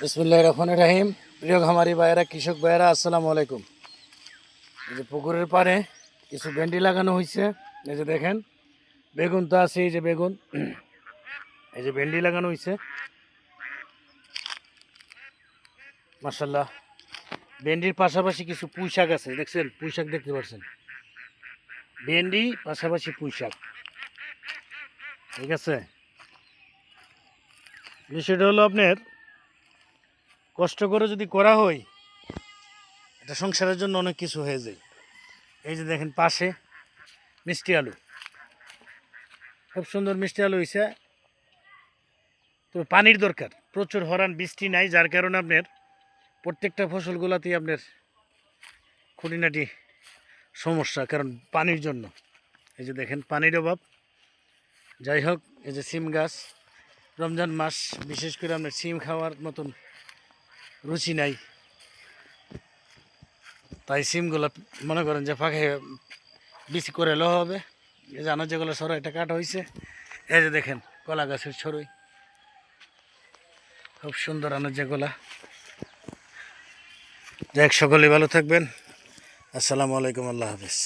বিসমিল্লাহির রহমানির রহিম। প্রিয় খামারি ভাইয়েরা, কৃষক ভাইয়েরা, আসসালামু আলাইকুম। এই যে পুকুরের পাড়ে কিছু ভেন্ডি লাগানো হয়েছে। এই যে দেখেন, বেগুন তো আছে। এই যে বেগুন, এই যে ভেন্ডি লাগানো হয়েছে। মাশাল্লাহ, ভেন্ডির পাশাপাশি কিছু পুঁই শাক আছে। দেখছেন, পুঁই শাক দেখতে পাচ্ছেন। ভেন্ডি পাশাপাশি পুঁই শাক, ঠিক আছে। বিষয়টা হলো আপনার কষ্ট করে যদি করা হয়, এটা সংসারের জন্য অনেক কিছু হয়ে যায়। এই যে দেখেন, পাশে মিষ্টি আলু, খুব সুন্দর মিষ্টি আলু হয়েছে। তো পানির দরকার, প্রচুর হরান, বৃষ্টি নাই, যার কারণে আপনার প্রত্যেকটা ফসলগুলোতেই আপনার খুঁটিনাটি সমস্যা, কারণ পানির জন্য। এই যে দেখেন, পানির অভাব। যাই হোক, এই যে সিম গাছ, রমজান মাস, বিশেষ করে আপনার সিম খাওয়ার মতন রুচি নাই, তাই সিমগুলো মনে করেন যে ফাঁকে বেশি করে লো হবে। এই যে আনার যেগুলো সরো, এটা কাটা হয়েছে। এই যে দেখেন, কলা গাছের ছড়ই, খুব সুন্দর আনার যেগুলা। যাই হোক, সকলেই ভালো থাকবেন। আসসালামু আলাইকুম, আল্লাহ হাফিজ।